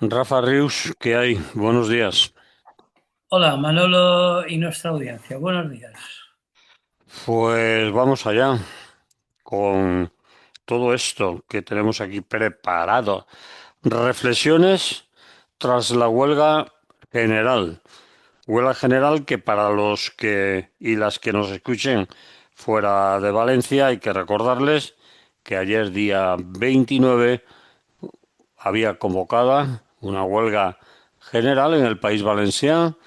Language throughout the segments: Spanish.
Rafa Rius, ¿qué hay? Buenos días. Hola, Manolo y nuestra audiencia. Buenos días. Pues vamos allá con todo esto que tenemos aquí preparado. Reflexiones tras la huelga general. Huelga general que para los que y las que nos escuchen fuera de Valencia hay que recordarles que ayer día 29 había convocada una huelga general en el País Valenciano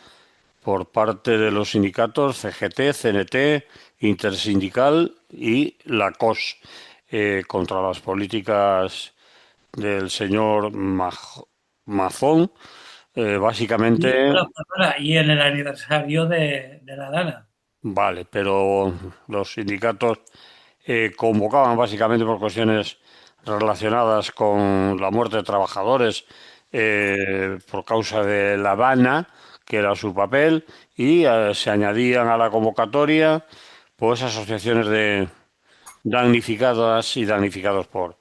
por parte de los sindicatos CGT, CNT, Intersindical y la COS contra las políticas del señor Mazón. Y, Básicamente, bueno, perdona, y en el aniversario de la Dana. vale, pero los sindicatos convocaban básicamente por cuestiones relacionadas con la muerte de trabajadores por causa de La Habana, que era su papel, y se añadían a la convocatoria pues asociaciones de damnificadas y damnificados por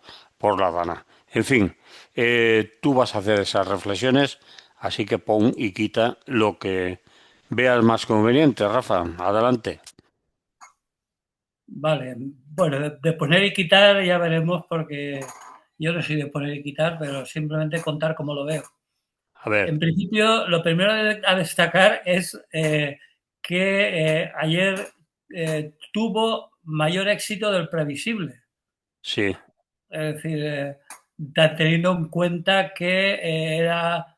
La Habana. En fin, tú vas a hacer esas reflexiones, así que pon y quita lo que veas más conveniente, Rafa. Adelante. Vale, bueno, de poner y quitar ya veremos porque yo no soy de poner y quitar, pero simplemente contar cómo lo veo. A ver, En principio, lo primero a destacar es que ayer tuvo mayor éxito del previsible. sí. Es decir, teniendo en cuenta que era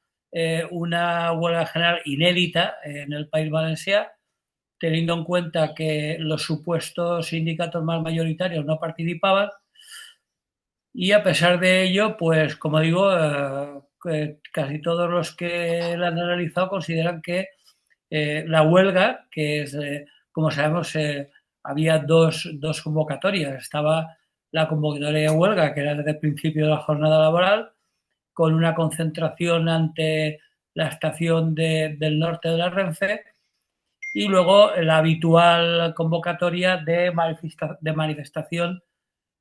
una huelga general inédita en el País Valencià, teniendo en cuenta que los supuestos sindicatos más mayoritarios no participaban y a pesar de ello, pues como digo, que casi todos los que la han analizado consideran que la huelga, que es, como sabemos, había dos convocatorias. Estaba la convocatoria de huelga, que era desde el principio de la jornada laboral, con una concentración ante la estación del norte de la Renfe, y luego la habitual convocatoria de manifestación,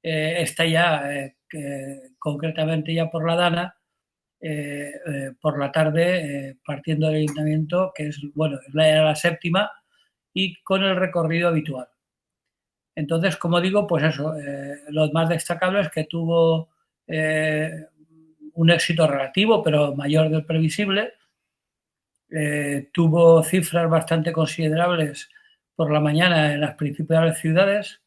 esta ya, concretamente ya por la Dana, por la tarde, partiendo del ayuntamiento, que es, bueno, era la séptima, y con el recorrido habitual. Entonces, como digo, pues eso, lo más destacable es que tuvo un éxito relativo, pero mayor del previsible. Tuvo cifras bastante considerables por la mañana en las principales ciudades,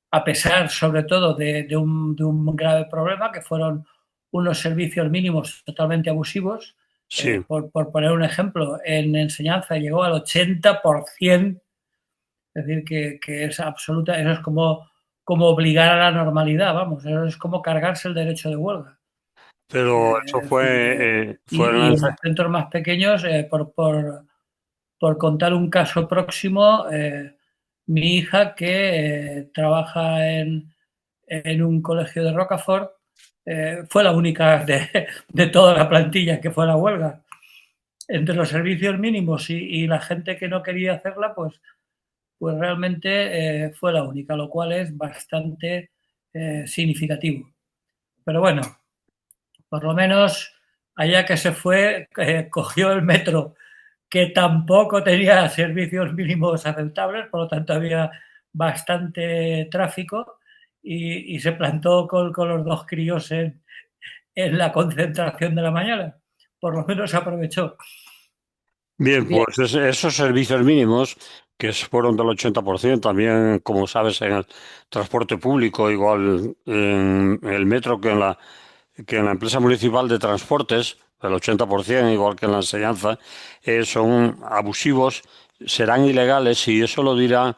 a pesar sobre todo de un grave problema que fueron unos servicios mínimos totalmente abusivos. Sí, Por poner un ejemplo, en enseñanza llegó al 80%, es decir, que es absoluta, eso es como obligar a la normalidad, vamos, eso es como cargarse el derecho de huelga. pero eso Es decir, fue en y en los centros más pequeños, por contar un caso próximo, mi hija que trabaja en un colegio de Rocafort, fue la única de toda la plantilla que fue a la huelga. Entre los servicios mínimos y la gente que no quería hacerla, pues realmente fue la única, lo cual es bastante significativo. Pero bueno, por lo menos allá que se fue, cogió el metro, que tampoco tenía servicios mínimos aceptables, por lo tanto había bastante tráfico y se plantó con los dos críos en la concentración de la mañana. Por lo menos aprovechó. bien, Bien. pues esos servicios mínimos fueron del 80%, también, como sabes, en el transporte público, igual en el metro que en la empresa municipal de transportes, el 80%, igual que en la enseñanza, son abusivos, serán ilegales y eso lo dirá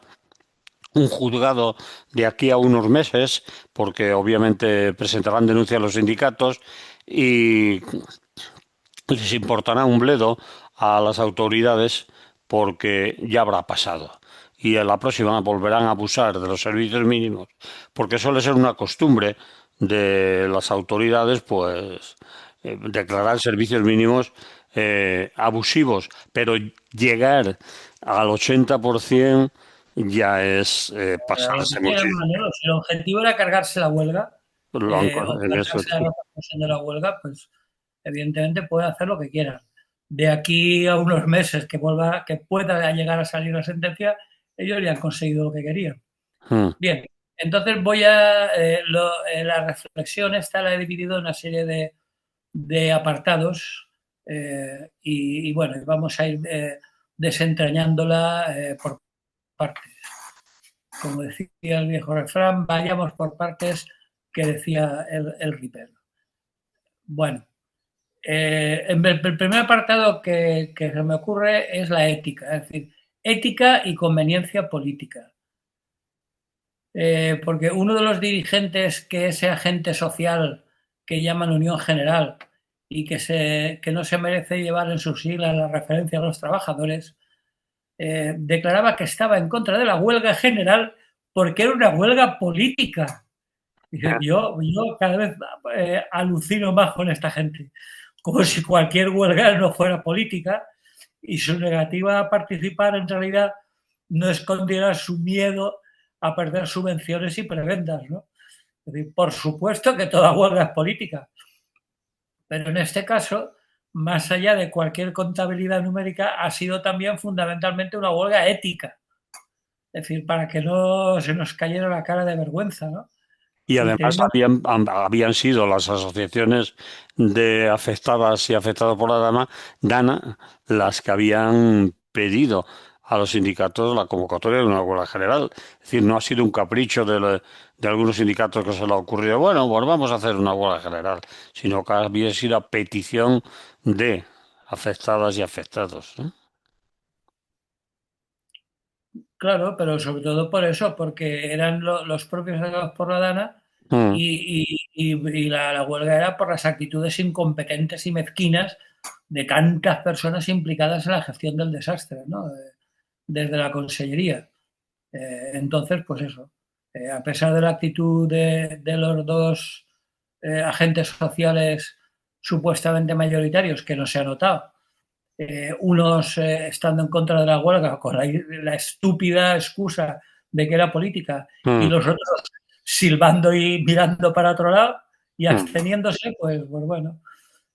un juzgado de aquí a unos meses, porque obviamente presentarán denuncia a los sindicatos y les importará un bledo a las autoridades porque ya habrá pasado. Y en la próxima volverán a abusar de los servicios mínimos, porque suele ser una costumbre de las autoridades, pues, declarar servicios mínimos abusivos, pero llegar al 80% ya es Lo que pasarse quieran, muchísimo. Manolo, si el objetivo era cargarse la huelga, o En eso, cargarse la repercusión de la huelga, pues evidentemente pueden hacer lo que quieran. De aquí a unos meses que pueda llegar a salir la sentencia, ellos ya han conseguido lo que querían. Mm. Bien, entonces la reflexión esta la he dividido en una serie de apartados bueno, vamos a ir desentrañándola por partes. Como decía el viejo refrán, vayamos por partes, que decía el Ripper. Bueno, el primer apartado que se me ocurre es la ética, es decir, ética y conveniencia política. Porque uno de los dirigentes que ese agente social que llaman Unión General y que no se merece llevar en sus siglas la referencia a los trabajadores, declaraba que estaba en contra de la huelga general porque era una huelga política. Dice, yo cada vez alucino más con esta gente, como si cualquier huelga no fuera política y su negativa a participar en realidad no escondiera su miedo a perder subvenciones y prebendas, ¿no? Es decir, por supuesto que toda huelga es política, pero en este caso, más allá de cualquier contabilidad numérica, ha sido también fundamentalmente una huelga ética. Es decir, para que no se nos cayera la cara de vergüenza, ¿no? Y Y además teniendo habían sido las asociaciones de afectadas y afectados por Dana las que habían pedido a los sindicatos la convocatoria de una huelga general. Es decir, no ha sido un capricho de algunos sindicatos que se le ha ocurrido, bueno, pues vamos a hacer una huelga general, sino que había sido a petición de afectadas y afectados, ¿no? Claro, pero sobre todo por eso, porque eran los propios afectados por la Dana Mm, y la huelga era por las actitudes incompetentes y mezquinas de tantas personas implicadas en la gestión del desastre, ¿no? Desde la Consellería. Entonces, pues eso, a pesar de la actitud de los dos agentes sociales supuestamente mayoritarios, que no se ha notado, unos estando en contra de la huelga con la estúpida excusa de que era política y mm, los otros silbando y mirando para otro lado y mm. absteniéndose, pues bueno,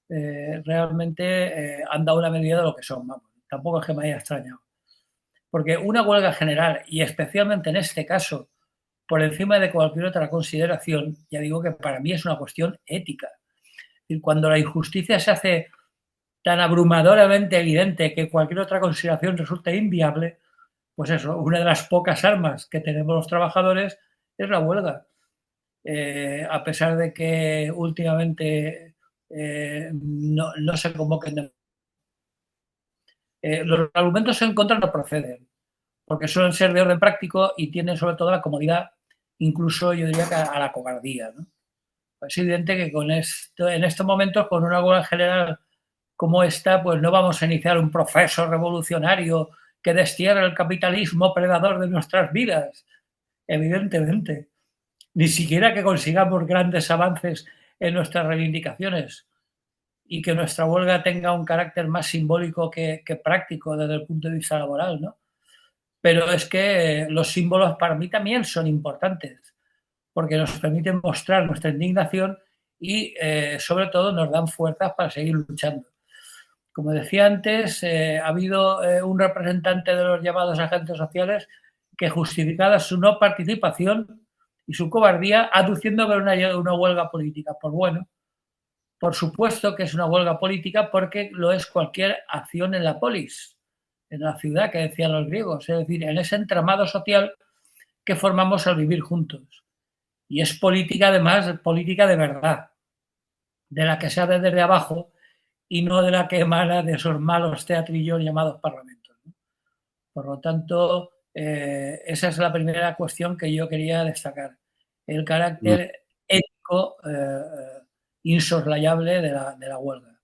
realmente han dado una medida de lo que son. Vamos. Tampoco es que me haya extrañado. Porque una huelga general, y especialmente en este caso, por encima de cualquier otra consideración, ya digo que para mí es una cuestión ética. Y cuando la injusticia se hace tan abrumadoramente evidente que cualquier otra consideración resulta inviable, pues eso, una de las pocas armas que tenemos los trabajadores es la huelga. A pesar de que últimamente no se convoquen. Los argumentos en contra no proceden, porque suelen ser de orden práctico y tienen sobre todo la comodidad, incluso yo diría que a la cobardía, ¿no? Es evidente que en estos momentos, con una huelga general como esta, pues no vamos a iniciar un proceso revolucionario que destierre el capitalismo predador de nuestras vidas, evidentemente. Ni siquiera que consigamos grandes avances en nuestras reivindicaciones y que nuestra huelga tenga un carácter más simbólico que práctico desde el punto de vista laboral, ¿no? Pero es que los símbolos para mí también son importantes, porque nos permiten mostrar nuestra indignación y, sobre todo, nos dan fuerzas para seguir luchando. Como decía antes, ha habido un representante de los llamados agentes sociales que justificaba su no participación y su cobardía aduciendo que era una huelga política. Pues bueno, por supuesto que es una huelga política porque lo es cualquier acción en la polis, en la ciudad que decían los griegos, es decir, en ese entramado social que formamos al vivir juntos. Y es política, además, política de verdad, de la que se hace desde abajo y no de la que emana de esos malos teatrillos llamados parlamentos. Por lo tanto, esa es la primera cuestión que yo quería destacar, el carácter ético insoslayable de la huelga.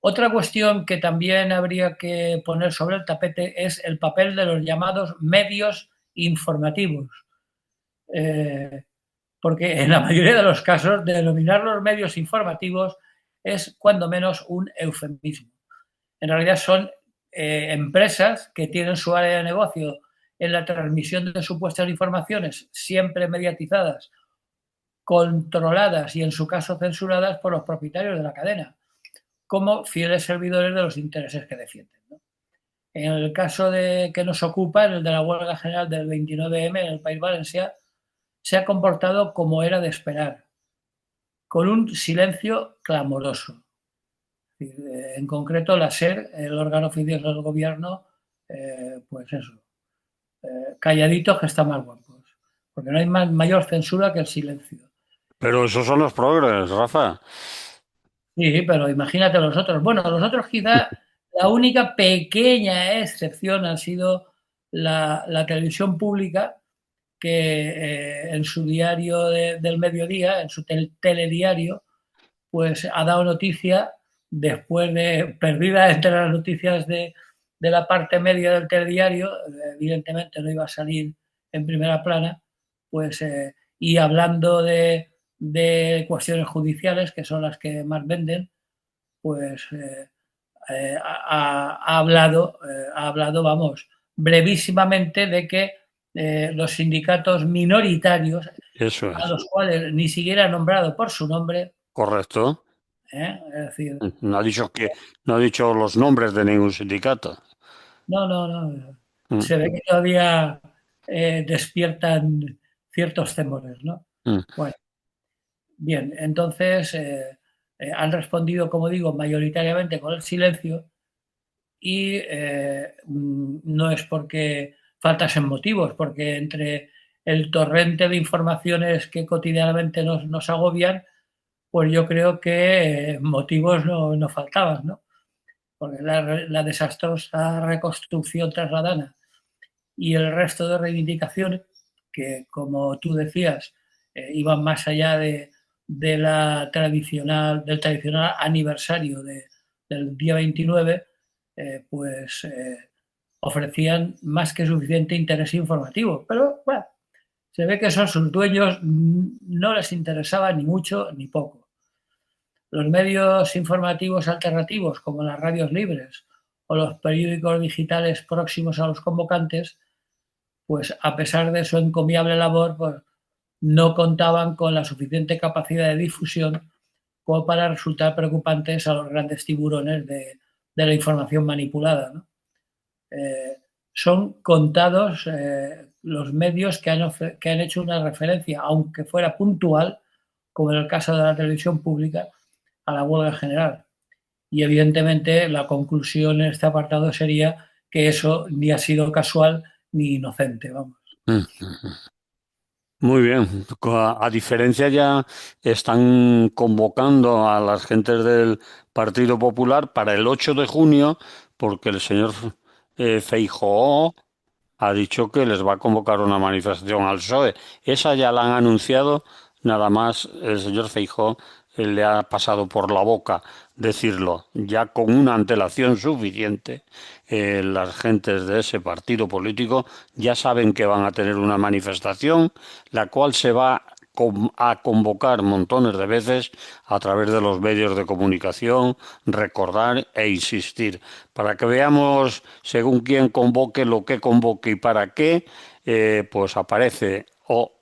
Otra cuestión que también habría que poner sobre el tapete es el papel de los llamados medios informativos. Porque en la mayoría de los casos denominar los medios informativos es cuando menos un eufemismo. En realidad son empresas que tienen su área de negocio en la transmisión de supuestas informaciones, siempre mediatizadas, controladas y en su caso censuradas por los propietarios de la cadena. como fieles servidores de los intereses que defienden, ¿no? En el caso de que nos ocupa, en el de la huelga general del 29M en el País Valencià, se ha comportado como era de esperar, con un silencio clamoroso. En concreto, la SER, el órgano oficial del gobierno, pues eso, calladitos que están más guapos, porque no hay mayor censura que el silencio. Pero esos son los progres, Rafa. Sí, pero imagínate los otros. Bueno, los otros quizá la única pequeña excepción ha sido la televisión pública, que en su diario del mediodía, en su telediario, pues ha dado noticia después de perdida entre las noticias de la parte media del telediario, evidentemente no iba a salir en primera plana, pues y hablando cuestiones judiciales, que son las que más venden, pues ha hablado, vamos, brevísimamente de que los sindicatos minoritarios, Eso a es, los cuales ni siquiera ha nombrado por su nombre, correcto. es decir, No ha dicho los nombres de ningún sindicato. no, no, no, Mm, se ve que todavía despiertan ciertos temores, ¿no? mm. Bueno, bien, entonces han respondido, como digo, mayoritariamente con el silencio y no es porque faltasen motivos, porque entre el torrente de informaciones que cotidianamente nos agobian, pues yo creo que motivos no faltaban, ¿no? Porque la desastrosa reconstrucción trasladana y el resto de reivindicaciones que, como tú decías, iban más allá del tradicional aniversario del día 29, pues ofrecían más que suficiente interés informativo. Pero bueno, se ve que eso a sus dueños no les interesaba ni mucho ni poco. Los medios informativos alternativos, como las radios libres o los periódicos digitales próximos a los convocantes, pues a pesar de su encomiable labor, pues no contaban con la suficiente capacidad de difusión como para resultar preocupantes a los grandes tiburones de la información manipulada, ¿no? Son contados los medios que han hecho una referencia, aunque fuera puntual, como en el caso de la televisión pública, a la huelga general. Y evidentemente la conclusión en este apartado sería que eso ni ha sido casual ni inocente, vamos. Muy bien. A diferencia ya están convocando a las gentes del Partido Popular para el 8 de junio porque el señor Feijóo ha dicho que les va a convocar una manifestación al PSOE. Esa ya la han anunciado, nada más el señor Feijóo le ha pasado por la boca decirlo. Ya con una antelación suficiente, las gentes de ese partido político ya saben que van a tener una manifestación, la cual se va a convocar montones de veces a través de los medios de comunicación, recordar e insistir, para que veamos según quién convoque, lo que convoque y para qué, pues aparece o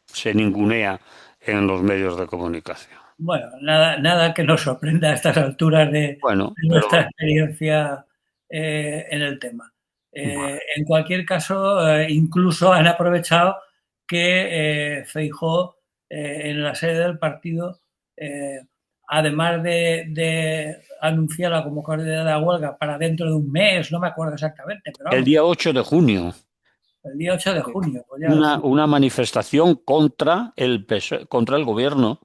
se ningunea en los medios de comunicación. Bueno, nada que nos sorprenda a estas alturas Bueno, de nuestra pero experiencia en el tema. En cualquier caso, incluso han aprovechado que Feijóo, en la sede del partido, eh, además de anunciar la convocatoria de la huelga para dentro de un mes, no me acuerdo exactamente, pero el vamos, día 8 de junio, el día 8 de junio, pues ya ves tú. una manifestación contra el PSOE, contra el gobierno,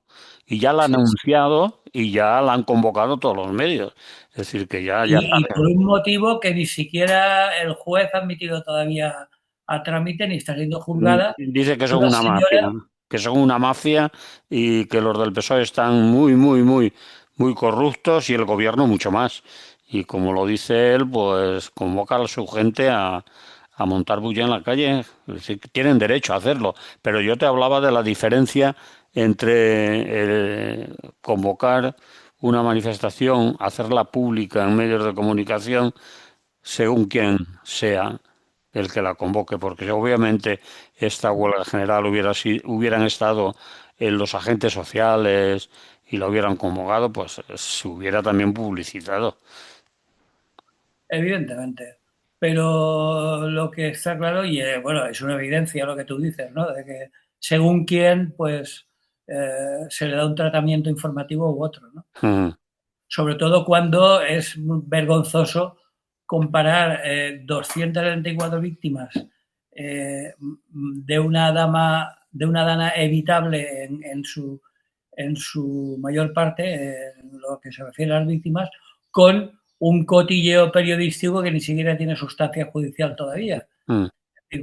y ya la han Sí, sí. anunciado y ya la han convocado todos los medios. Es decir, que ya Y saben. por un motivo que ni siquiera el juez ha admitido todavía a trámite ni está siendo juzgada. Dice que son Una una mafia, señora, que son una mafia y que los del PSOE están muy, muy, muy, muy corruptos y el gobierno mucho más. Y como lo dice él, pues convoca a su gente a montar bulla en la calle. Es decir, que tienen derecho a hacerlo. Pero yo te hablaba de la diferencia entre convocar una manifestación, hacerla pública en medios de comunicación, según quien sea el que la convoque, porque obviamente esta huelga general hubieran estado los agentes sociales y lo hubieran convocado, pues se hubiera también publicitado. Evidentemente. Pero lo que está claro, y bueno, es una evidencia lo que tú dices, ¿no? De que según quién, pues se le da un tratamiento informativo u otro, ¿no? Mm, Sobre todo cuando es vergonzoso comparar 234 víctimas de una dana evitable en su mayor parte, en lo que se refiere a las víctimas, con un cotilleo periodístico que ni siquiera tiene sustancia judicial todavía. mm,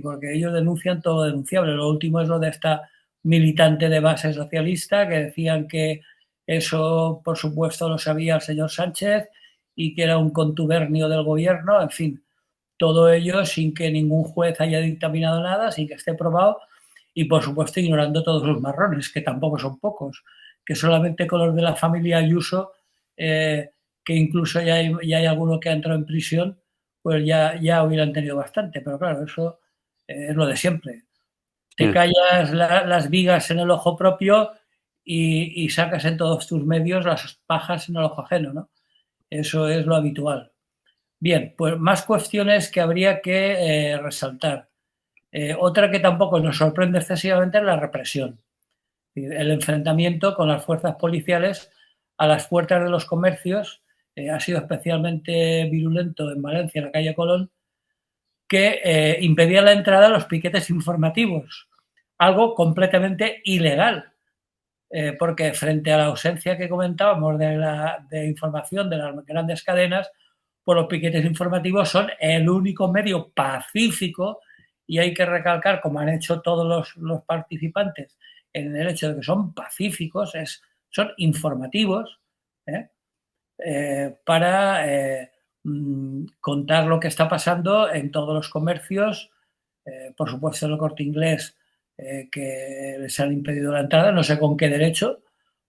Porque ellos denuncian todo lo denunciable. Lo último es lo de esta militante de base socialista que decían que eso, por supuesto, lo sabía el señor Sánchez y que era un contubernio del gobierno. En fin, todo ello sin que ningún juez haya dictaminado nada, sin que esté probado y, por supuesto, ignorando todos los marrones, que tampoco son pocos, que solamente con los de la familia Ayuso, que incluso ya hay alguno que ha entrado en prisión, pues ya hubieran tenido bastante. Pero claro, eso es lo de siempre. Te sí, callas las vigas en el ojo propio y sacas en todos tus medios las pajas en el ojo ajeno, ¿no? Eso es lo habitual. Bien, pues más cuestiones que habría que resaltar. Otra que tampoco nos sorprende excesivamente es la represión. El enfrentamiento con las fuerzas policiales a las puertas de los comercios ha sido especialmente virulento en Valencia, en la calle Colón, que impedía la entrada a los piquetes informativos, algo completamente ilegal, porque frente a la ausencia que comentábamos de información de las grandes cadenas, pues los piquetes informativos son el único medio pacífico y hay que recalcar, como han hecho todos los participantes, en el hecho de que son pacíficos, son informativos, ¿eh? Para contar lo que está pasando en todos los comercios, por supuesto en el Corte Inglés, que les han impedido la entrada, no sé con qué derecho,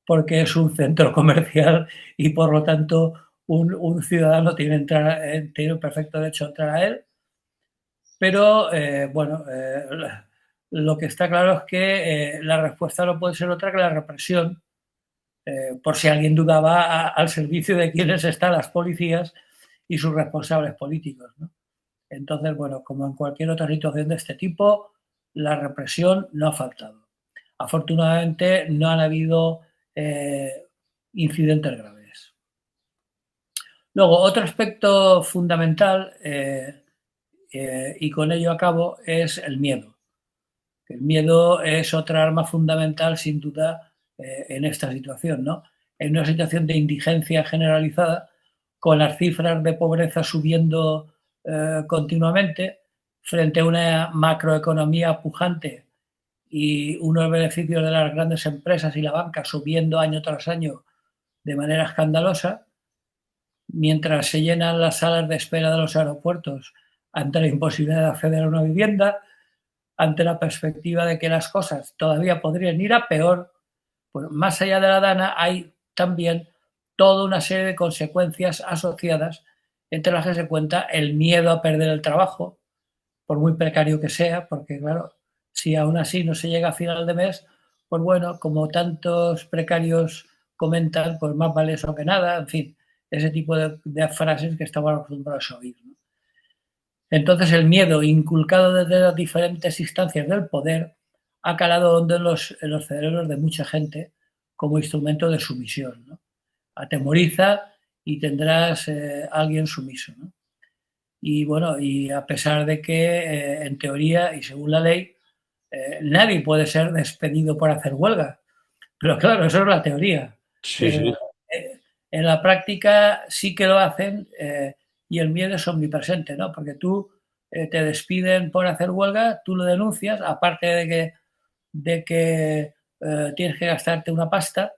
porque es un centro comercial y por lo tanto un ciudadano tiene un perfecto derecho a entrar a él, pero bueno, lo que está claro es que la respuesta no puede ser otra que la represión, por si alguien dudaba, al servicio de quienes están las policías y sus responsables políticos, ¿no? Entonces, bueno, como en cualquier otra situación de este tipo, la represión no ha faltado. Afortunadamente, no han habido incidentes graves. Luego, otro aspecto fundamental, y con ello acabo, es el miedo. El miedo es otra arma fundamental, sin duda, en esta situación, ¿no? En una situación de indigencia generalizada, con las cifras de pobreza subiendo continuamente, frente a una macroeconomía pujante y unos beneficios de las grandes empresas y la banca subiendo año tras año de manera escandalosa, mientras se llenan las salas de espera de los aeropuertos ante la imposibilidad de acceder a una vivienda, ante la perspectiva de que las cosas todavía podrían ir a peor, pues más allá de la dana hay también toda una serie de consecuencias asociadas, entre las que se cuenta el miedo a perder el trabajo, por muy precario que sea, porque claro, si aún así no se llega a final de mes, pues bueno, como tantos precarios comentan, pues más vale eso que nada, en fin, ese tipo de frases que estamos acostumbrados a oír, ¿no? Entonces el miedo inculcado desde las diferentes instancias del poder ha calado hondo en los cerebros de mucha gente como instrumento de sumisión, ¿no? Atemoriza y tendrás alguien sumiso, ¿no? Y bueno, y a pesar de que en teoría y según la ley nadie puede ser despedido por hacer huelga, pero claro, eso es la teoría. sí, Eh, sí. en la práctica sí que lo hacen y el miedo es omnipresente, ¿no? Porque tú te despiden por hacer huelga, tú lo denuncias, aparte de que tienes que gastarte una pasta,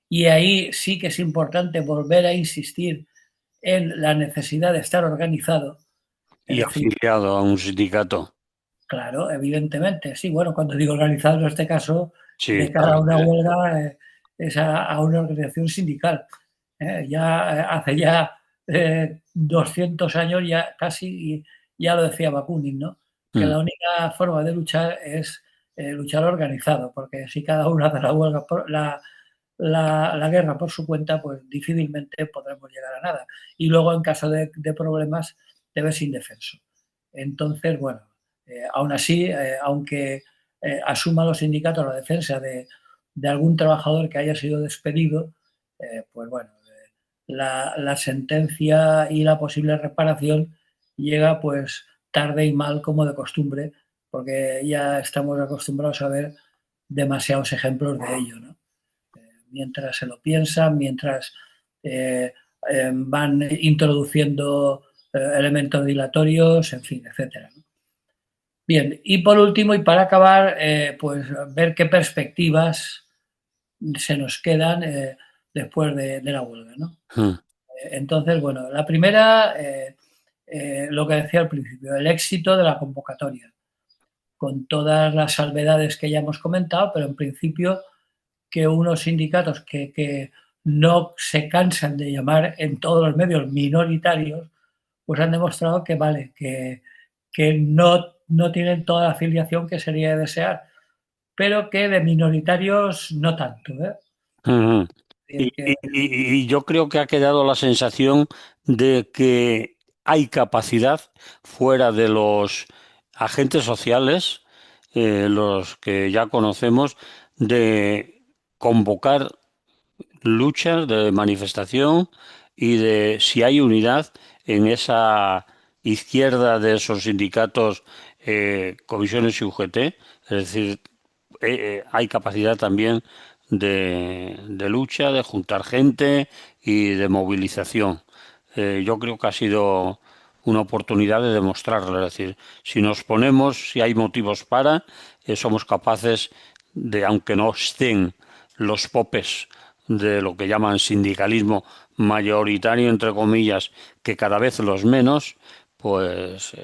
y ahí sí que es importante volver a insistir en la necesidad de estar organizado. Es Y decir, afiliado a un sindicato. claro, evidentemente, sí, bueno, cuando digo organizado en este caso, Sí, de cara a claro. una huelga, es a una organización sindical. Ya hace ya 200 años, ya casi, ya lo decía Bakunin, ¿no? Que Mm, la única forma de luchar es luchar organizado, porque si cada uno hace la huelga la guerra por su cuenta, pues difícilmente podremos llegar a nada. Y luego, en caso de problemas, te ves indefenso. Entonces, bueno, aún así, aunque asuman los sindicatos la defensa de algún trabajador que haya sido despedido, pues bueno, la sentencia y la posible reparación llega pues tarde y mal como de costumbre, porque ya estamos acostumbrados a ver demasiados ejemplos de ello, ¿no? Mientras se lo piensan, mientras van introduciendo elementos dilatorios, en fin, etcétera, ¿no? Bien, y por último, y para acabar, pues ver qué perspectivas se nos quedan después de la huelga, ¿no? Mm. Entonces, bueno, la primera, lo que decía al principio, el éxito de la convocatoria, con todas las salvedades que ya hemos comentado, pero en principio que unos sindicatos que no se cansan de llamar en todos los medios minoritarios, pues han demostrado que vale, que no tienen toda la afiliación que sería de desear, pero que de minoritarios no tanto, ¿eh? Ujú. Es decir, que Y yo creo que ha quedado la sensación de que hay capacidad fuera de los agentes sociales, los que ya conocemos, de convocar luchas, de manifestación y de si hay unidad en esa izquierda de esos sindicatos, comisiones y UGT, es decir, hay capacidad también de lucha, de juntar gente y de movilización. Yo creo que ha sido una oportunidad de demostrarlo. Es decir, si nos ponemos, si hay motivos para, somos capaces de, aunque no estén los popes de lo que llaman sindicalismo mayoritario, entre comillas, que cada vez los menos, pues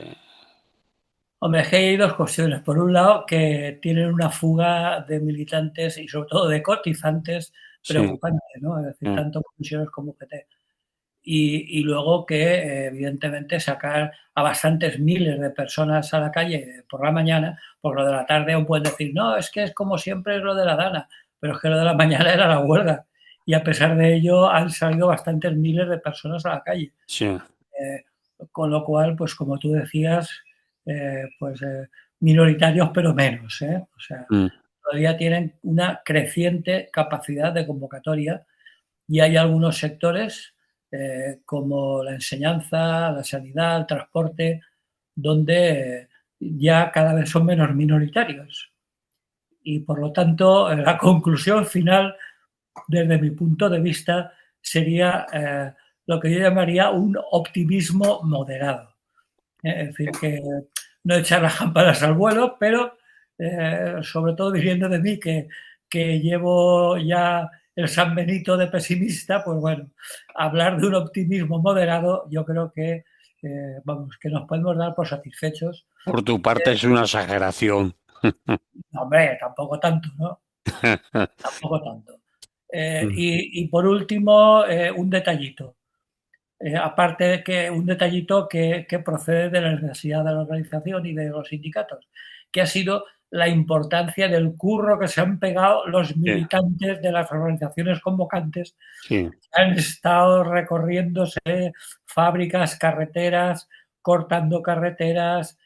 hombre, es que hay dos cuestiones. Por un lado, que tienen una fuga de militantes y sobre todo de cotizantes sí. preocupante, ¿no? Es decir, eh, tanto comisiones como UGT. Y luego que, evidentemente, sacar a bastantes miles de personas a la calle por la mañana, por lo de la tarde aún pueden decir, no, es que es como siempre es lo de la Dana, pero es que lo de la mañana era la huelga. Y a pesar de ello han salido bastantes miles de personas a la calle. sí. Eh, con lo cual, pues como tú decías, pues minoritarios pero menos, ¿eh? O sea, Mm. todavía tienen una creciente capacidad de convocatoria y hay algunos sectores como la enseñanza, la sanidad, el transporte, donde ya cada vez son menos minoritarios. Y por lo tanto, la conclusión final, desde mi punto de vista, sería lo que yo llamaría un optimismo moderado. Es decir, que no echar las campanas al vuelo, pero sobre todo viniendo de mí, que llevo ya el San Benito de pesimista, pues bueno, hablar de un optimismo moderado, yo creo que, vamos, que nos podemos dar por satisfechos. Por tu parte es una exageración. No, hombre, tampoco tanto, ¿no? Tampoco tanto. Y por último, un detallito. Aparte de que un detallito que procede de la necesidad de la organización y de los sindicatos, que ha sido la importancia del curro que se han pegado los Sí, militantes de las organizaciones convocantes, sí. que han estado recorriéndose fábricas, carreteras, cortando carreteras,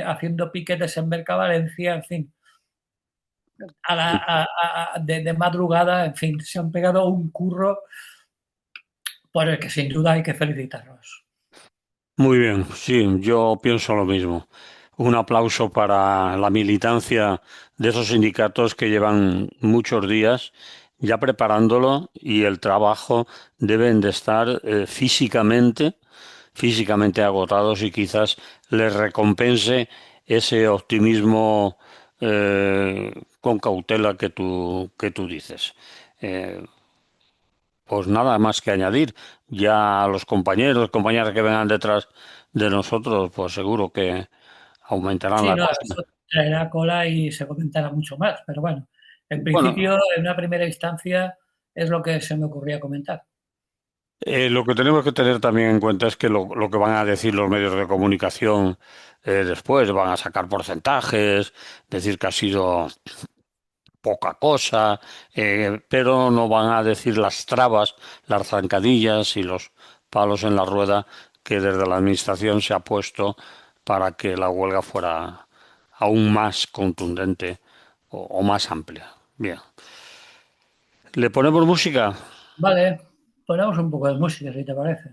haciendo piquetes en Mercavalencia, en fin, de madrugada, en fin, se han pegado un curro por el que sin duda hay que felicitarlos. Muy bien, sí, yo pienso lo mismo. Un aplauso para la militancia de esos sindicatos que llevan muchos días ya preparándolo y el trabajo deben de estar físicamente agotados y quizás les recompense ese optimismo con cautela que tú dices. Eh, Pues nada más que añadir. Ya los compañeros, compañeras que vengan detrás de nosotros, pues seguro que aumentarán Sí, la no, cosa. eso traerá cola y se comentará mucho más, pero bueno, en Bueno, principio, en una primera instancia, es lo que se me ocurría comentar. Lo que tenemos que tener también en cuenta es que lo que van a decir los medios de comunicación después, van a sacar porcentajes, decir que ha sido poca cosa, pero no van a decir las trabas, las zancadillas y los palos en la rueda que desde la administración se ha puesto para que la huelga fuera aún más contundente o más amplia. Bien. ¿Le ponemos música? Vale, ponemos un poco de música, si te parece.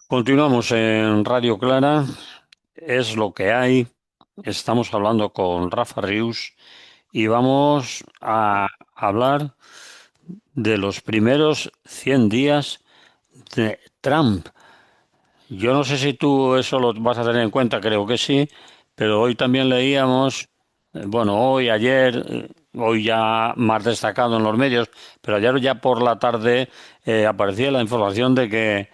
Continuamos en Radio Clara. Es lo que hay. Estamos hablando con Rafa Rius y vamos a hablar de los primeros 100 días de Trump. Yo no sé si tú eso lo vas a tener en cuenta, creo que sí, pero hoy también leíamos, bueno, hoy, ayer, hoy ya más destacado en los medios, pero ayer ya por la tarde aparecía la información de que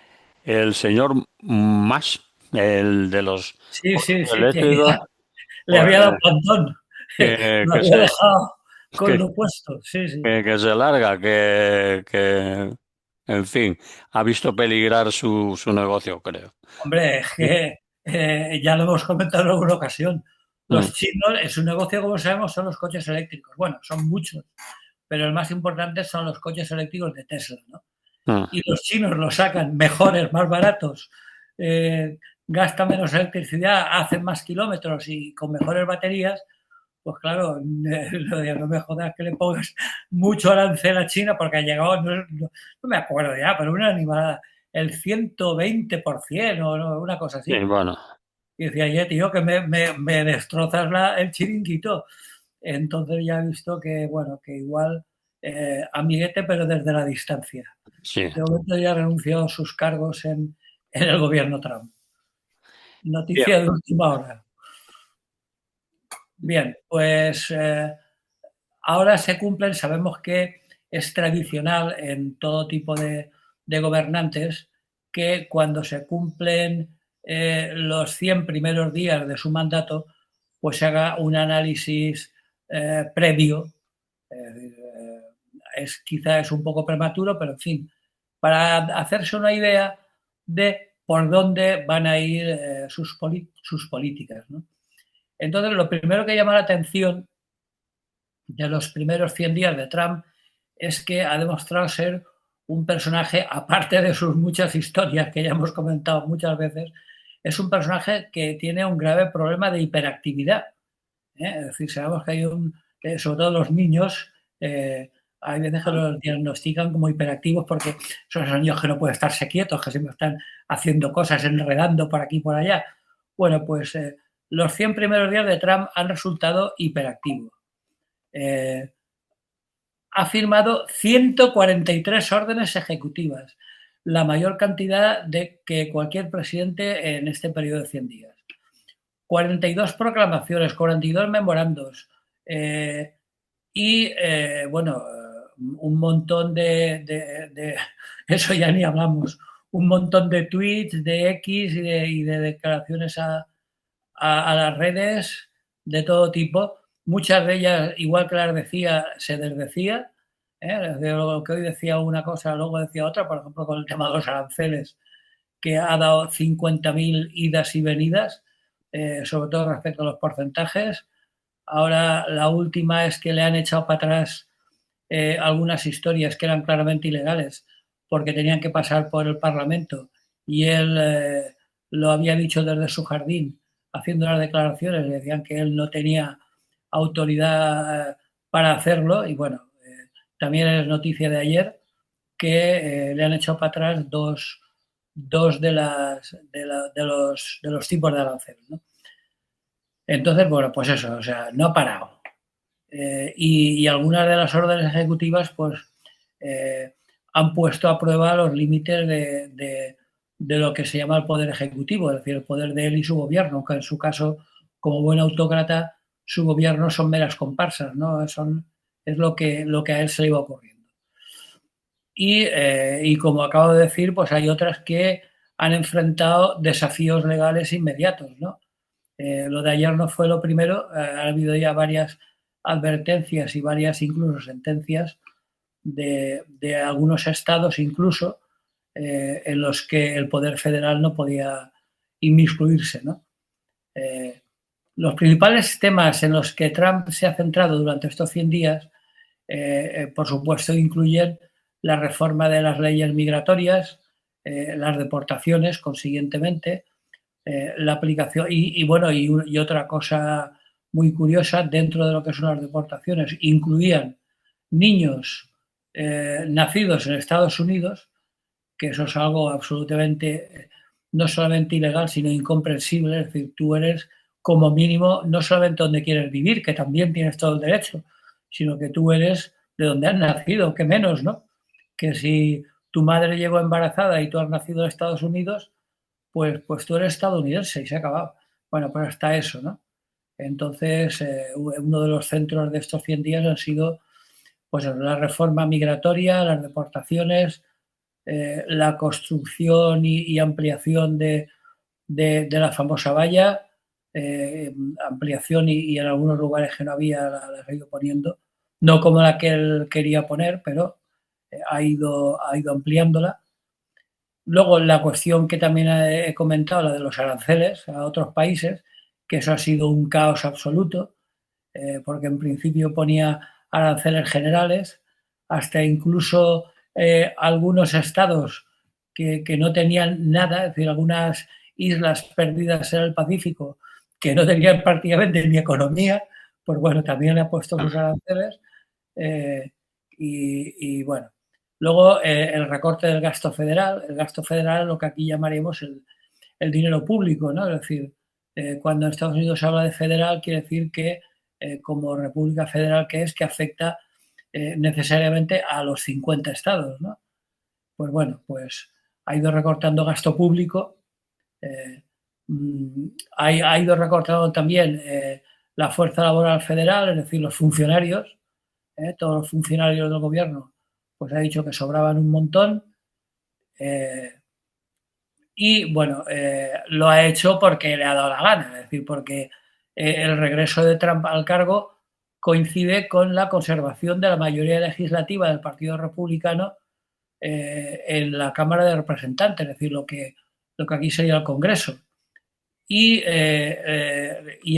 el señor Musk, el de los Sí, coches sí, sí, que eléctricos, ya le pues había dado plantón. Lo que había se, dejado con que, lo puesto. Sí, sí. que se larga, en fin, ha visto peligrar su negocio, creo. Hombre, es que ya lo hemos comentado en alguna ocasión. Mm, Los chinos, en su negocio, como sabemos, son los coches eléctricos. Bueno, son muchos, pero el más importante son los coches eléctricos de Tesla, ¿no? mm. Y los chinos los sacan mejores, más baratos, eh, gastan menos electricidad, hacen más kilómetros y con mejores baterías, pues claro, no me jodas que le pongas mucho arancel a China porque ha llegado, no me acuerdo ya, pero una animada, el 120% o una cosa Sí, así. bueno, Y decía, ya tío, que me destrozas el chiringuito. Entonces ya he visto que, bueno, que igual amiguete, pero desde la distancia. sí. De momento ya renunció a sus cargos en el gobierno Trump. Bien, Noticia de última hora. Bien, pues ahora se cumplen, sabemos que es tradicional en todo tipo de gobernantes que cuando se cumplen los 100 primeros días de su mandato, pues se haga un análisis previo. Eh, quizá es un poco prematuro, pero en fin, para hacerse una idea de por dónde van a ir sus políticas, ¿no? Entonces, lo primero que llama la atención de los primeros 100 días de Trump es que ha demostrado ser un personaje, aparte de sus muchas historias que ya hemos comentado muchas veces, es un personaje que tiene un grave problema de hiperactividad. Es decir, sabemos que hay sobre todo los niños, hay veces que los diagnostican como hiperactivos porque son esos niños que no pueden estarse quietos, que siempre están haciendo cosas, enredando por aquí y por allá. Bueno, pues los 100 primeros días de Trump han resultado hiperactivos. Eh, ha firmado 143 órdenes ejecutivas, la mayor cantidad de que cualquier presidente en este periodo de 100 días. 42 proclamaciones, 42 memorandos bueno, un montón eso ya ni hablamos, un montón de tweets, de X y de declaraciones a las redes de todo tipo. Muchas de ellas, igual que las decía, se desdecía. De lo que hoy decía una cosa, luego decía otra, por ejemplo, con el tema de los aranceles, que ha dado 50.000 idas y venidas, sobre todo respecto a los porcentajes. Ahora la última es que le han echado para atrás algunas historias que eran claramente ilegales porque tenían que pasar por el Parlamento y él lo había dicho desde su jardín haciendo las declaraciones, le decían que él no tenía autoridad para hacerlo y bueno, también es noticia de ayer que le han echado para atrás dos de los tipos de aranceles, ¿no? Entonces, bueno, pues eso, o sea, no ha parado. Y algunas de las órdenes ejecutivas pues eh, han puesto a prueba los límites de lo que se llama el poder ejecutivo, es decir, el poder de él y su gobierno, aunque en su caso, como buen autócrata, su gobierno son meras comparsas, ¿no? Es lo que a él se le iba ocurriendo. Y como acabo de decir, pues hay otras que han enfrentado desafíos legales inmediatos, ¿no? Lo de ayer no fue lo primero, ha habido ya varias advertencias y varias incluso sentencias de algunos estados incluso en los que el poder federal no podía inmiscuirse, ¿no? Los principales temas en los que Trump se ha centrado durante estos 100 días, por supuesto, incluyen la reforma de las leyes migratorias, las deportaciones, consiguientemente, la aplicación bueno, y otra cosa muy curiosa dentro de lo que son las deportaciones, incluían niños nacidos en Estados Unidos, que eso es algo absolutamente no solamente ilegal, sino incomprensible. Es decir, tú eres como mínimo no solamente donde quieres vivir, que también tienes todo el derecho, sino que tú eres de donde has nacido, que menos, ¿no? Que si tu madre llegó embarazada y tú has nacido en Estados Unidos, pues tú eres estadounidense y se ha acabado. Bueno, pues hasta eso, ¿no? Entonces, uno de los centros de estos 100 días han sido pues, la reforma migratoria, las deportaciones, la construcción y ampliación de la famosa valla, ampliación y en algunos lugares que no había la ha ido poniendo, no como la que él quería poner, pero ha ido ampliándola. Luego, la cuestión que también he comentado, la de los aranceles a otros países, que eso ha sido un caos absoluto, porque en principio ponía aranceles generales, hasta incluso algunos estados que no tenían nada, es decir, algunas islas perdidas en el Pacífico que no tenían prácticamente ni economía, pues bueno, también le ha puesto sus aranceles. eh, bueno, luego el recorte del gasto federal, el gasto federal es lo que aquí llamaremos el dinero público, ¿no? Es decir, cuando en Estados Unidos se habla de federal, quiere decir que como república federal que es, que afecta necesariamente a los 50 estados, ¿no? Pues bueno, pues ha ido recortando gasto público, eh, ha ido recortando también la fuerza laboral federal, es decir, los funcionarios, todos los funcionarios del gobierno, pues ha dicho que sobraban un montón. Eh, y bueno, lo ha hecho porque le ha dado la gana, es decir, porque el regreso de Trump al cargo coincide con la conservación de la mayoría legislativa del Partido Republicano en la Cámara de Representantes, es decir, lo que aquí sería el Congreso. Y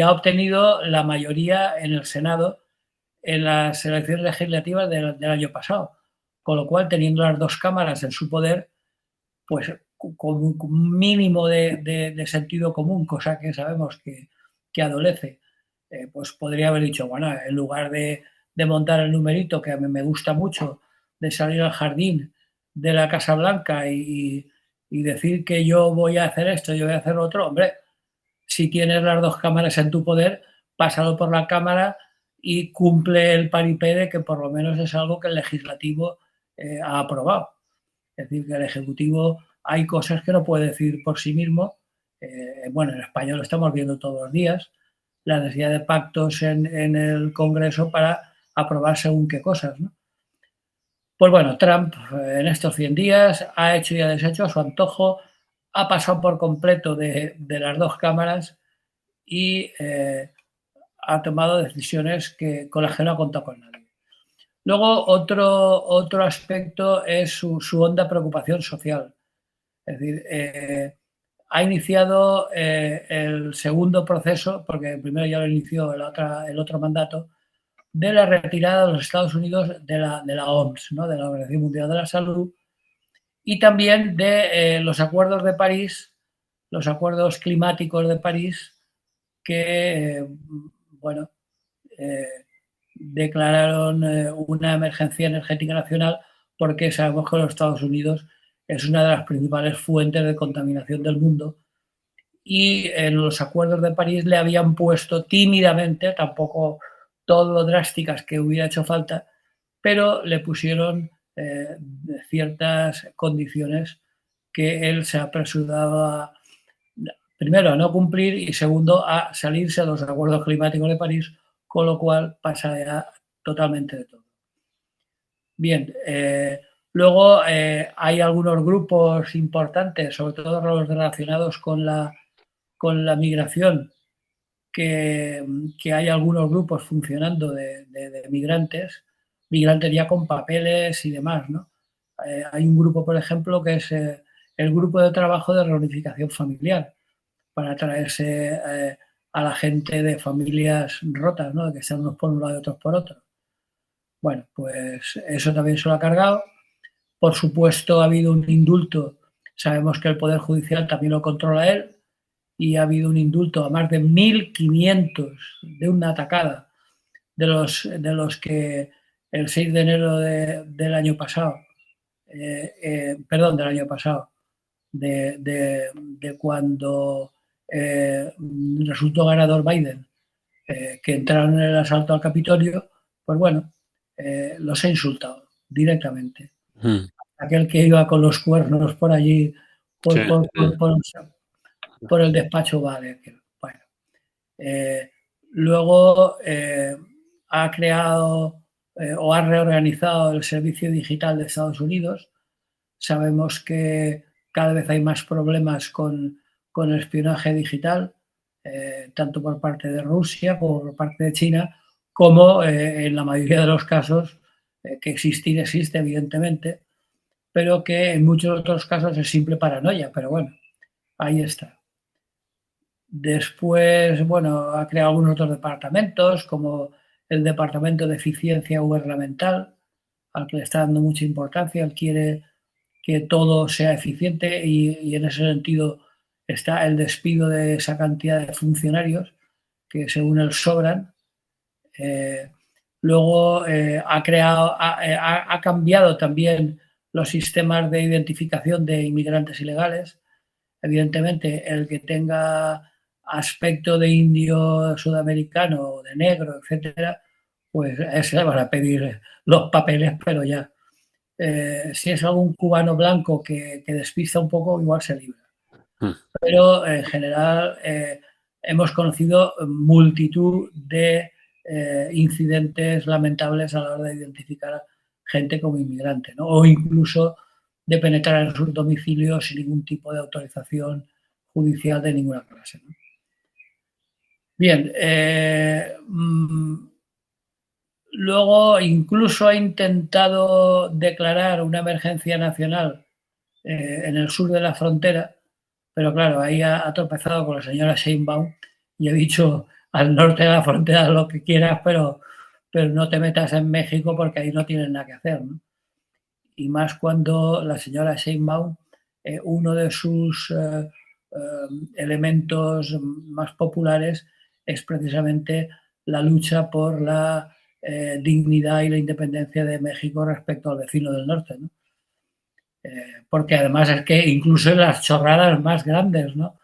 ha obtenido la mayoría en el Senado en las elecciones legislativas del año pasado, con lo cual, teniendo las dos cámaras en su poder, pues con un mínimo de sentido común, cosa que sabemos que adolece, pues podría haber dicho, bueno, en lugar de montar el numerito, que a mí me gusta mucho, de salir al jardín de la Casa Blanca y decir que yo voy a hacer esto, yo voy a hacer lo otro, hombre, si tienes las dos cámaras en tu poder, pásalo por la Cámara y cumple el paripé de que por lo menos es algo que el legislativo ha aprobado. Es decir, que el Ejecutivo hay cosas que no puede decir por sí mismo. Bueno, en España lo estamos viendo todos los días, la necesidad de pactos en el Congreso para aprobar según qué cosas, ¿no? Pues bueno, Trump en estos 100 días ha hecho y ha deshecho a su antojo, ha pasado por completo de las dos cámaras y ha tomado decisiones con las que no ha contado con nadie. Luego, otro aspecto es su honda preocupación social. Es decir, ha iniciado el segundo proceso, porque el primero ya lo inició el otro mandato, de la retirada de los Estados Unidos de la OMS, ¿no? De la Organización Mundial de la Salud, y también de los acuerdos de París, los acuerdos climáticos de París, que, bueno, eh, declararon una emergencia energética nacional porque sabemos que los Estados Unidos es una de las principales fuentes de contaminación del mundo y en los acuerdos de París le habían puesto tímidamente, tampoco todo lo drásticas que hubiera hecho falta, pero le pusieron ciertas condiciones que él se apresuraba primero a no cumplir y segundo a salirse de los acuerdos climáticos de París, con lo cual pasa ya totalmente de todo. Bien, luego hay algunos grupos importantes, sobre todo los relacionados con la migración, que, que hay algunos grupos funcionando de migrantes, migrantes ya con papeles y demás, ¿no? Hay un grupo, por ejemplo, que es el grupo de trabajo de reunificación familiar, para traerse a la gente de familias rotas, ¿no? Que están unos por un lado y otros por otro. Bueno, pues eso también se lo ha cargado. Por supuesto, ha habido un indulto. Sabemos que el Poder Judicial también lo controla él y ha habido un indulto a más de 1.500 de una atacada de los que el 6 de enero del año pasado, perdón, del año pasado, de cuando resultó ganador Biden, que entraron en el asalto al Capitolio, pues bueno, los he insultado directamente. Mm. Aquel que iba con los cuernos por allí, Sí, por, por, sí. por, por el despacho, vale. Bueno, eh, luego ha creado o ha reorganizado el Servicio Digital de Estados Unidos. Sabemos que cada vez hay más problemas con el espionaje digital, tanto por parte de Rusia como por parte de China, como en la mayoría de los casos que existir existe, evidentemente, pero que en muchos otros casos es simple paranoia. Pero bueno, ahí está. Después, bueno, ha creado algunos otros departamentos, como el Departamento de Eficiencia Gubernamental, al que le está dando mucha importancia. Él quiere que todo sea eficiente y en ese sentido está el despido de esa cantidad de funcionarios que según él sobran. Eh, Luego ha cambiado también los sistemas de identificación de inmigrantes ilegales. Evidentemente, el que tenga aspecto de indio sudamericano, de negro, etcétera, pues a ese le van a pedir los papeles, pero ya. Si es algún cubano blanco que despista un poco, igual se libra. Mm. Pero en general hemos conocido multitud de incidentes lamentables a la hora de identificar a gente como inmigrante, ¿no? O incluso de penetrar en sus domicilios sin ningún tipo de autorización judicial de ninguna clase, ¿no? Bien, luego incluso ha intentado declarar una emergencia nacional en el sur de la frontera, pero claro, ahí ha tropezado con la señora Sheinbaum y ha dicho al norte de la frontera lo que quieras, pero no te metas en México porque ahí no tienen nada que hacer, ¿no? Y más cuando la señora Sheinbaum, uno de sus elementos más populares es precisamente la lucha por la dignidad y la independencia de México respecto al vecino del norte, ¿no? Porque además es que incluso en las chorradas más grandes, ¿no?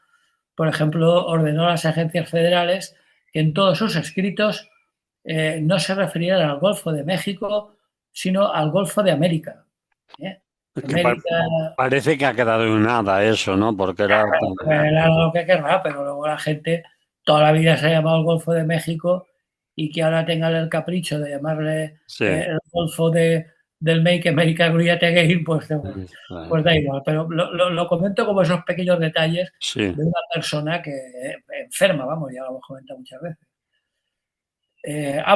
Por ejemplo, ordenó a las agencias federales que en todos sus escritos no se refirieran al Golfo de México, sino al Golfo de América. ¿Eh? Es que América, parece que ha quedado en nada eso, ¿no? Porque era... era lo que querrá, pero luego la gente toda la vida se ha llamado el Golfo de México y que ahora tengan el capricho de llamarle Sí. el Golfo del Make America Great Again, pues da igual. Pero lo comento como esos pequeños detalles Sí. de una persona que enferma, vamos, ya lo hemos comentado muchas veces.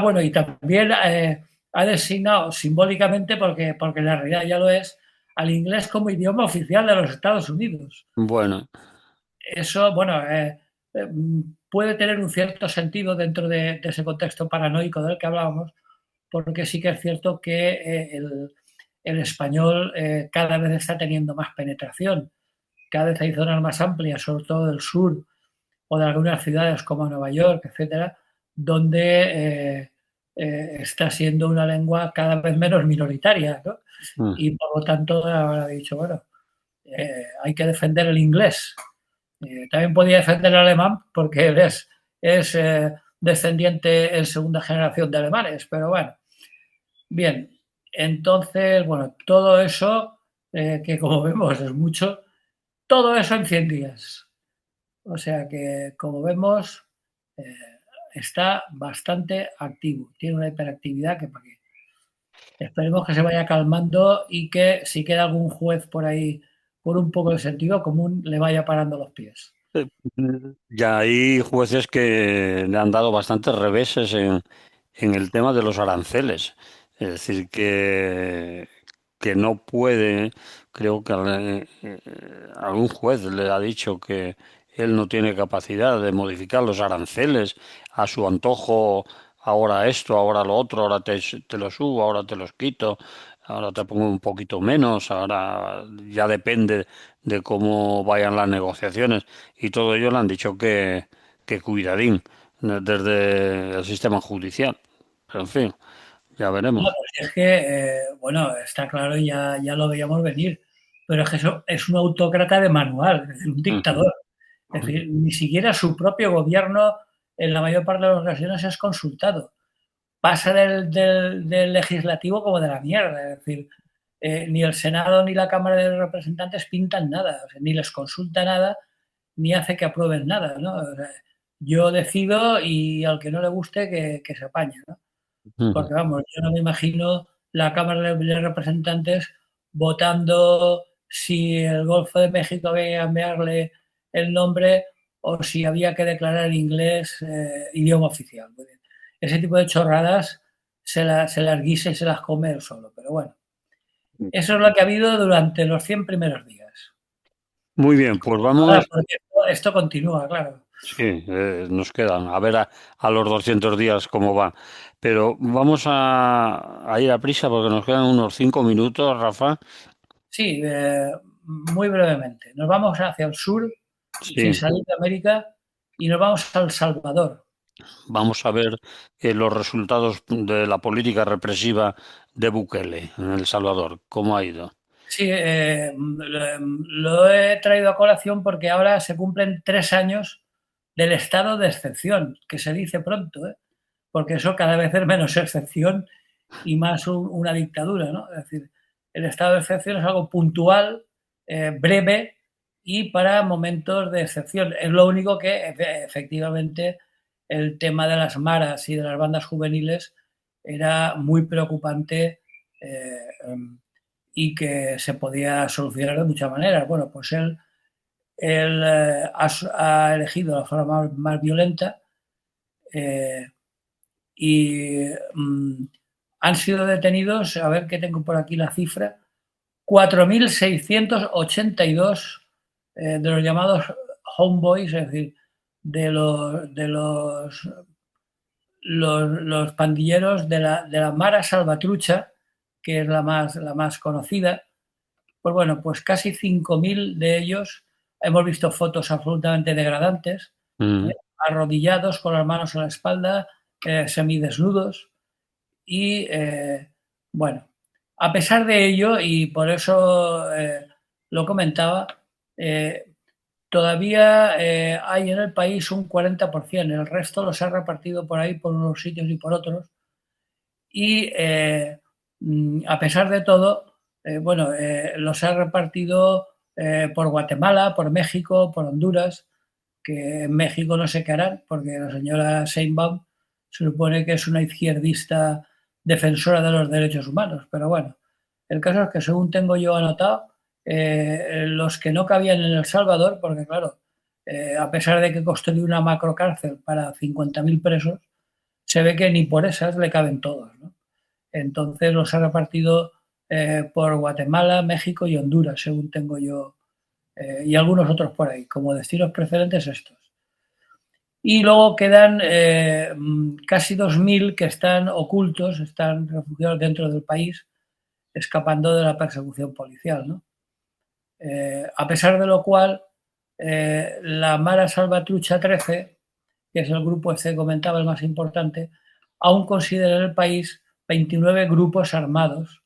Bueno, y también ha designado simbólicamente, porque en la realidad ya lo es, al inglés como idioma oficial de los Estados Unidos. Bueno. Eso, bueno, puede tener un cierto sentido dentro de ese contexto paranoico del que hablábamos, porque sí que es cierto que el español cada vez está teniendo más penetración. Cada vez hay zonas más amplias, sobre todo del sur o de algunas ciudades como Nueva York, etcétera, donde está siendo una lengua cada vez menos minoritaria, ¿no? Mm. Y por lo tanto habrá dicho, bueno, hay que defender el inglés. También podía defender el alemán porque él es descendiente en segunda generación de alemanes, pero bueno, bien. Entonces, bueno, todo eso, que como vemos es mucho, todo eso en 100 días. O sea que, como vemos, eh, está bastante activo. Tiene una hiperactividad que para qué. Esperemos que se vaya calmando y que si queda algún juez por ahí con un poco de sentido común le vaya parando los pies. Eh, Ya hay jueces que le han dado bastantes reveses en el tema de los aranceles. Es decir, que no puede, creo que algún juez le ha dicho que él no tiene capacidad de modificar los aranceles a su antojo, ahora esto, ahora lo otro, ahora te lo subo, ahora te los quito, ahora te pongo un poquito menos, ahora ya depende de cómo vayan las negociaciones y todo ello le han dicho que cuidadín desde el sistema judicial. Pero en fin, ya No, veremos. pues es que, bueno, está claro, ya lo veíamos venir, pero es que eso es un autócrata de manual, es decir, un Ujú, dictador. Es decir, ni siquiera su propio gobierno en la mayor parte de las ocasiones es consultado. Pasa del legislativo como de la mierda. Es decir, ni el Senado ni la Cámara de Representantes pintan nada, o sea, ni les consulta nada, ni hace que aprueben nada, ¿no? O sea, yo decido y al que no le guste que se apañe, ¿no? ujú. Porque vamos, yo no me imagino la Cámara de Representantes votando si el Golfo de México había que cambiarle el nombre o si había que declarar el inglés idioma oficial. Muy bien. Ese tipo de chorradas se las guisa y se las come él solo. Pero bueno, eso es lo que ha habido durante los 100 primeros días. Muy bien, pues Ahora, vamos, porque esto continúa, claro. sí, nos quedan, a ver a los 200 días cómo va. Pero vamos a ir a prisa porque nos quedan unos 5 minutos, Rafa. Sí, muy brevemente. Nos vamos hacia el sur, sin Sí, salir de América, y nos vamos a El Salvador. vamos a ver los resultados de la política represiva de Bukele en El Salvador, cómo ha ido. Sí, lo he traído a colación porque ahora se cumplen 3 años del estado de excepción, que se dice pronto, ¿eh? Porque eso cada vez es menos excepción y más una dictadura, ¿no? Es decir, el estado de excepción es algo puntual, breve y para momentos de excepción. Es lo único que efectivamente el tema de las maras y de las bandas juveniles era muy preocupante y que se podía solucionar de muchas maneras. Bueno, pues él ha elegido la forma más violenta eh, y han sido detenidos, a ver que tengo por aquí la cifra, 4.682 de los llamados homeboys, es decir, de los pandilleros de la Mara Salvatrucha, que es la más conocida. Pues bueno, pues casi 5.000 de ellos hemos visto fotos absolutamente degradantes, Mm. arrodillados con las manos a la espalda, semidesnudos y bueno, a pesar de ello, y por eso lo comentaba, eh, todavía hay en el país un 40%, el resto los ha repartido por ahí, por unos sitios y por otros, y a pesar de todo, bueno, los ha repartido por Guatemala, por México, por Honduras, que en México no sé qué harán, porque la señora Sheinbaum se supone que es una izquierdista defensora de los derechos humanos, pero bueno, el caso es que según tengo yo anotado, los que no cabían en El Salvador, porque claro, a pesar de que construyó una macrocárcel para 50.000 presos, se ve que ni por esas le caben todos, ¿no? Entonces los ha repartido por Guatemala, México y Honduras, según tengo yo, y algunos otros por ahí, como destinos preferentes estos. Y luego quedan casi 2.000 que están ocultos, están refugiados dentro del país, escapando de la persecución policial, ¿no? A pesar de lo cual, la Mara Salvatrucha 13, que es el grupo este que comentaba, el más importante, aún considera en el país 29 grupos armados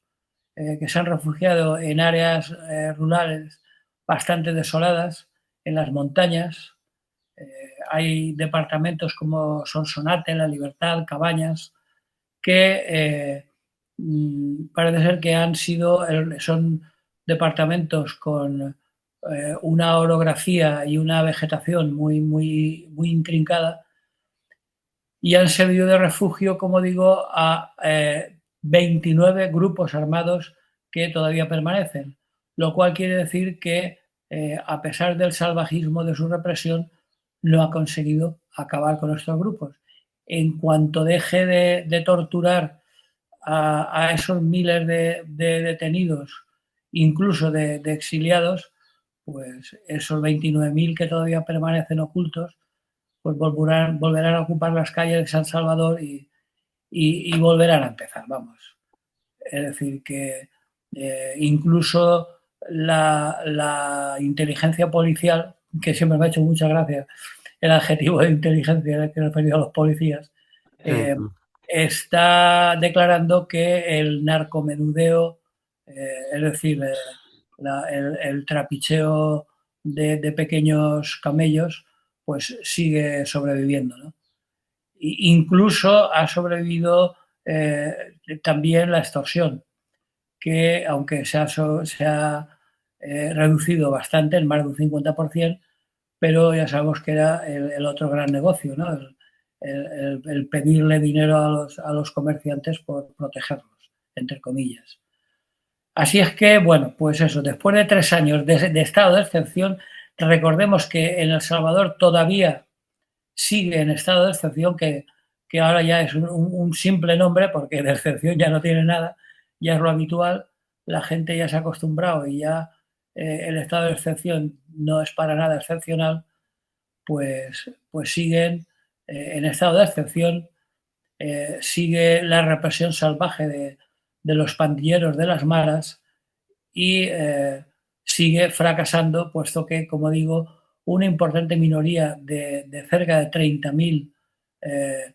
que se han refugiado en áreas rurales bastante desoladas, en las montañas. Hay departamentos como Sonsonate, La Libertad, Cabañas, que parece ser que son departamentos con una orografía y una vegetación muy, muy, muy intrincada y han servido de refugio, como digo, a 29 grupos armados que todavía permanecen, lo cual quiere decir que a pesar del salvajismo de su represión, no ha conseguido acabar con estos grupos. En cuanto deje de torturar a esos miles de detenidos, incluso de exiliados, pues esos 29.000 que todavía permanecen ocultos, pues volverán a ocupar las calles de San Salvador y volverán a empezar, vamos. Es decir, que incluso la inteligencia policial, que siempre me ha hecho mucha gracia el adjetivo de inteligencia que he referido a los policías, Eh, eh, está declarando que el narcomenudeo, es decir, el trapicheo de pequeños camellos, pues sigue sobreviviendo, ¿no? Incluso ha sobrevivido también la extorsión, que aunque se ha reducido bastante, en más de un 50%, pero ya sabemos que era el otro gran negocio, ¿no? El pedirle dinero a los comerciantes por protegerlos, entre comillas. Así es que, bueno, pues eso, después de 3 años de estado de excepción, recordemos que en El Salvador todavía sigue en estado de excepción, que ahora ya es un simple nombre, porque de excepción ya no tiene nada, ya es lo habitual, la gente ya se ha acostumbrado y ya el estado de excepción no es para nada excepcional, pues siguen en estado de excepción, sigue la represión salvaje de los pandilleros de las maras y sigue fracasando, puesto que, como digo, una importante minoría de cerca de 30.000 eh,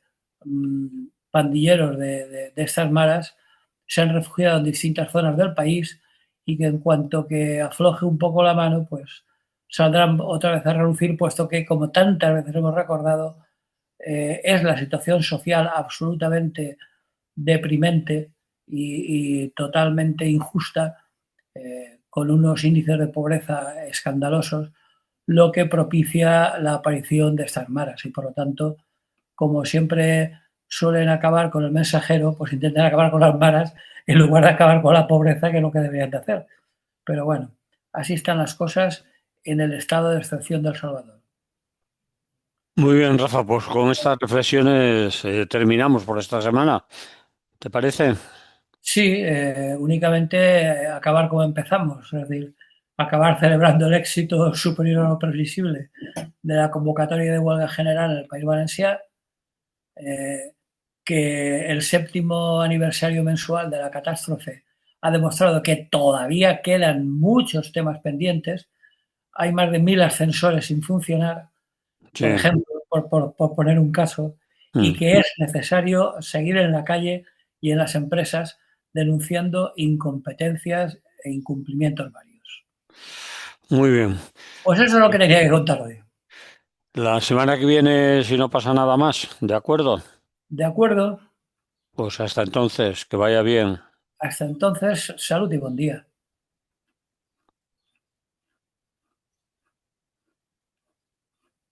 pandilleros de estas maras se han refugiado en distintas zonas del país y que en cuanto que afloje un poco la mano, pues saldrán otra vez a relucir, puesto que, como tantas veces hemos recordado, es la situación social absolutamente deprimente y totalmente injusta, con unos índices de pobreza escandalosos, lo que propicia la aparición de estas maras. Y por lo tanto, como siempre suelen acabar con el mensajero, pues intentan acabar con las maras en lugar de acabar con la pobreza, que es lo que deberían de hacer. Pero bueno, así están las cosas en el estado de excepción de El Salvador. Muy bien, Rafa, pues con estas reflexiones terminamos por esta semana. ¿Te parece? Sí, únicamente acabar como empezamos, es decir, acabar celebrando el éxito superior a lo previsible de la convocatoria de huelga general en el País Valencià, eh, que el 7º aniversario mensual de la catástrofe ha demostrado que todavía quedan muchos temas pendientes. Hay más de 1.000 ascensores sin funcionar, por Sí. ejemplo, por poner un caso, y Mm. que es necesario seguir en la calle y en las empresas denunciando incompetencias e incumplimientos varios. Muy bien. Pues eso es lo que tenía que contar hoy. La semana que viene, si no pasa nada más, ¿de acuerdo? ¿De acuerdo? Pues hasta entonces, que vaya bien. Hasta entonces, salud y buen día.